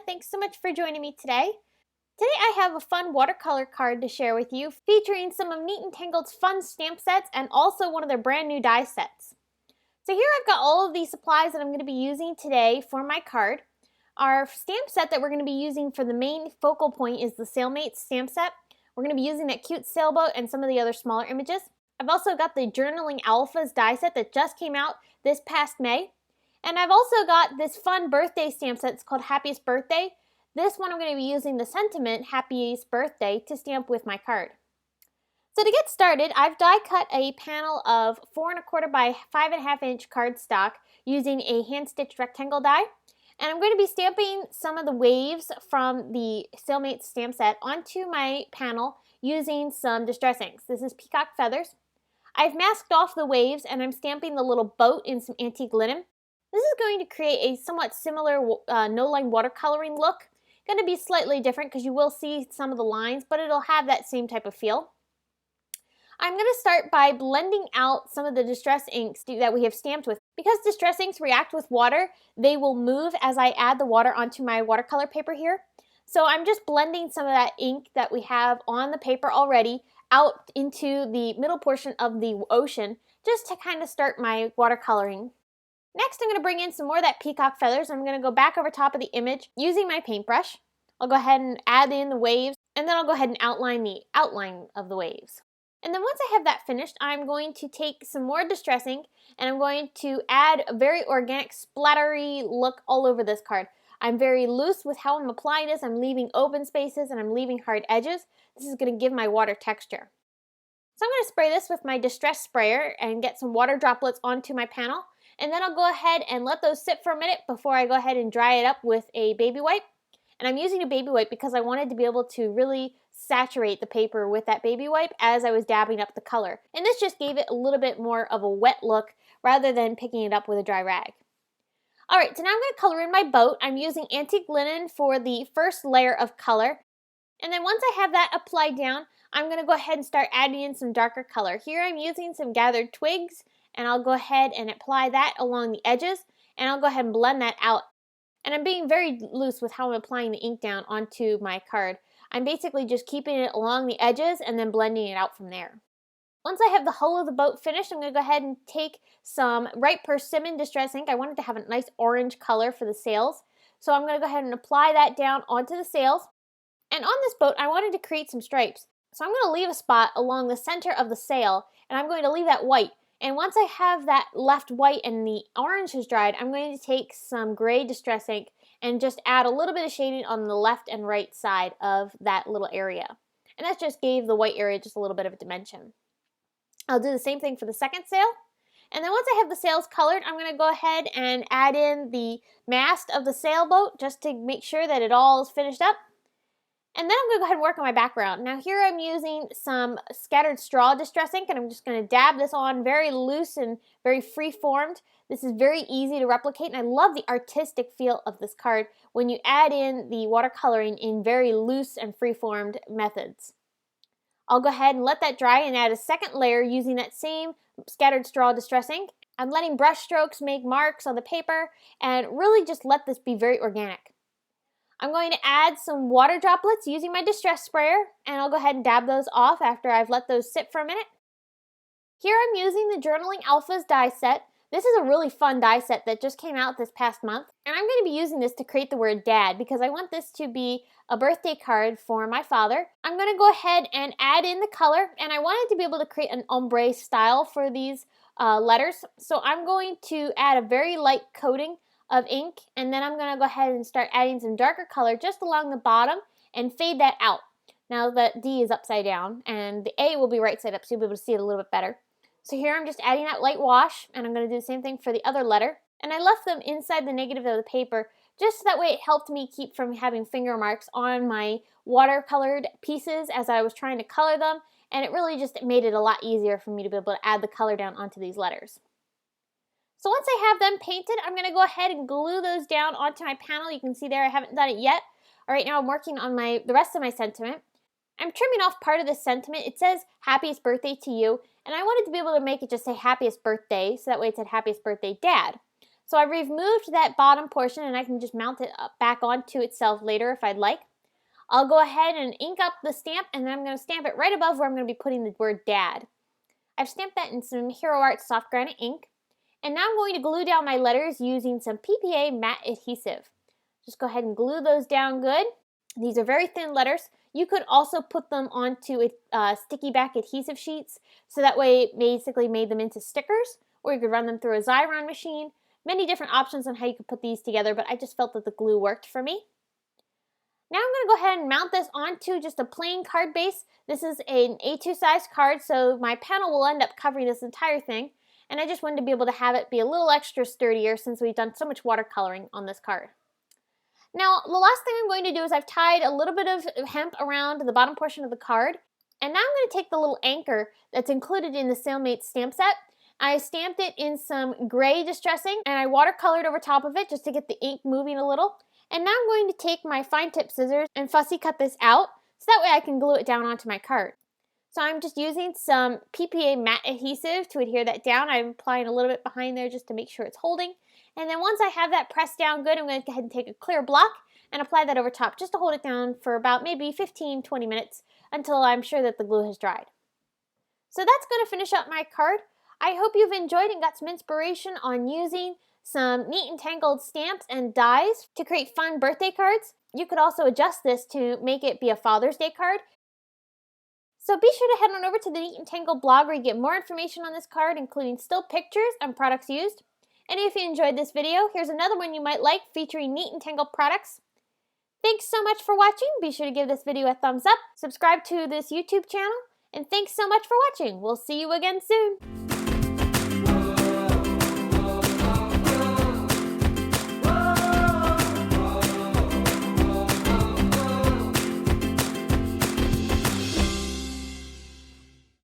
Thanks so much for joining me today. Today I have a fun watercolor card to share with you featuring some of Neat Tangled's fun stamp sets and also one of their brand new die sets. So here I've got all of these supplies that I'm going to be using today for my card. Our stamp set that we're going to be using for the main focal point is the Sailmate stamp set. We're going to be using that cute sailboat and some of the other smaller images. I've also got the Journaling Alphas die set that just came out this past May. And I've also got this fun birthday stamp set. It's called Happiest Birthday. This one I'm going to be using the sentiment Happiest Birthday to stamp with my card. So to get started, I've die cut a panel of 4 1/4 by 5 1/2 inch cardstock using a hand stitched rectangle die. And I'm going to be stamping some of the waves from the Sailmate stamp set onto my panel using some distress inks. This is peacock feathers. I've masked off the waves and I'm stamping the little boat in some antique linen. This is going to create a somewhat similar no-line watercoloring look. Going to be slightly different because you will see some of the lines, but it'll have that same type of feel. I'm going to start by blending out some of the distress inks that we have stamped with. Because distress inks react with water, they will move as I add the water onto my watercolor paper here. So I'm just blending some of that ink that we have on the paper already out into the middle portion of the ocean just to kind of start my watercoloring. Next, I'm going to bring in some more of that peacock feathers. I'm going to go back over top of the image using my paintbrush. I'll go ahead and add in the waves, and then I'll go ahead and outline the outline of the waves. And then once I have that finished, I'm going to take some more distress ink, and I'm going to add a very organic, splattery look all over this card. I'm very loose with how I'm applying this. I'm leaving open spaces, and I'm leaving hard edges. This is going to give my water texture. So I'm going to spray this with my distress sprayer and get some water droplets onto my panel. And then I'll go ahead and let those sit for a minute before I go ahead and dry it up with a baby wipe. And I'm using a baby wipe because I wanted to be able to really saturate the paper with that baby wipe as I was dabbing up the color. And this just gave it a little bit more of a wet look rather than picking it up with a dry rag. Alright, so now I'm going to color in my boat. I'm using antique linen for the first layer of color. And then once I have that applied down, I'm going to go ahead and start adding in some darker color. Here I'm using some gathered twigs, and I'll go ahead and apply that along the edges, and I'll go ahead and blend that out. And I'm being very loose with how I'm applying the ink down onto my card. I'm basically just keeping it along the edges and then blending it out from there. Once I have the hull of the boat finished, I'm going to go ahead and take some Right Persimmon Distress ink. I wanted to have a nice orange color for the sails, so I'm going to go ahead and apply that down onto the sails. And on this boat, I wanted to create some stripes. So I'm going to leave a spot along the center of the sail, and I'm going to leave that white. And once I have that left white and the orange has dried, I'm going to take some gray distress ink and just add a little bit of shading on the left and right side of that little area. And that just gave the white area just a little bit of a dimension. I'll do the same thing for the second sail. And then once I have the sails colored, I'm going to go ahead and add in the mast of the sailboat just to make sure that it all is finished up. And then I'm going to go ahead and work on my background. Now here I'm using some scattered straw distress ink, and I'm just going to dab this on very loose and very free-formed. This is very easy to replicate, and I love the artistic feel of this card when you add in the watercoloring in very loose and free-formed methods. I'll go ahead and let that dry and add a second layer using that same scattered straw distress ink. I'm letting brush strokes make marks on the paper and really just let this be very organic. I'm going to add some water droplets using my distress sprayer, and I'll go ahead and dab those off after I've let those sit for a minute. Here I'm using the Journaling Alphas die set. This is a really fun die set that just came out this past month, and I'm going to be using this to create the word Dad because I want this to be a birthday card for my father. I'm going to go ahead and add in the color, and I wanted to be able to create an ombre style for these letters, so I'm going to add a very light coating of ink, and then I'm going to go ahead and start adding some darker color just along the bottom and fade that out. Now the D is upside down and the A will be right side up, so you'll be able to see it a little bit better. So here I'm just adding that light wash, and I'm going to do the same thing for the other letter. And I left them inside the negative of the paper just so that way it helped me keep from having finger marks on my watercolored pieces as I was trying to color them, and it really just made it a lot easier for me to be able to add the color down onto these letters. So once I have them painted, I'm going to go ahead and glue those down onto my panel. You can see there I haven't done it yet. All right, now I'm working on the rest of my sentiment. I'm trimming off part of this sentiment. It says happiest birthday to you, and I wanted to be able to make it just say happiest birthday, so that way it said happiest birthday Dad. So I removed that bottom portion and I can just mount it back onto itself later if I'd like. I'll go ahead and ink up the stamp, and then I'm going to stamp it right above where I'm going to be putting the word Dad. I've stamped that in some Hero Art soft granite ink. And now I'm going to glue down my letters using some PPA matte adhesive. Just go ahead and glue those down good. These are very thin letters. You could also put them onto sticky back adhesive sheets, so that way it basically made them into stickers, or you could run them through a Xyron machine. Many different options on how you could put these together, but I just felt that the glue worked for me. Now I'm going to go ahead and mount this onto just a plain card base. This is an A2 size card, so my panel will end up covering this entire thing. And I just wanted to be able to have it be a little extra sturdier since we've done so much watercoloring on this card. Now, the last thing I'm going to do is I've tied a little bit of hemp around the bottom portion of the card. And now I'm going to take the little anchor that's included in the Sailmate stamp set. I stamped it in some gray distressing and I watercolored over top of it just to get the ink moving a little. And now I'm going to take my fine tip scissors and fussy cut this out so that way I can glue it down onto my card. So I'm just using some PPA matte adhesive to adhere that down. I'm applying a little bit behind there just to make sure it's holding. And then once I have that pressed down good, I'm going to go ahead and take a clear block and apply that over top just to hold it down for about maybe 15-20 minutes until I'm sure that the glue has dried. So that's going to finish up my card. I hope you've enjoyed and got some inspiration on using some Neat and Tangled stamps and dies to create fun birthday cards. You could also adjust this to make it be a Father's Day card. So be sure to head on over to the Neat and Tangled blog where you get more information on this card, including still pictures and products used. And if you enjoyed this video, here's another one you might like featuring Neat and Tangled products. Thanks so much for watching. Be sure to give this video a thumbs up, subscribe to this YouTube channel, and thanks so much for watching. We'll see you again soon.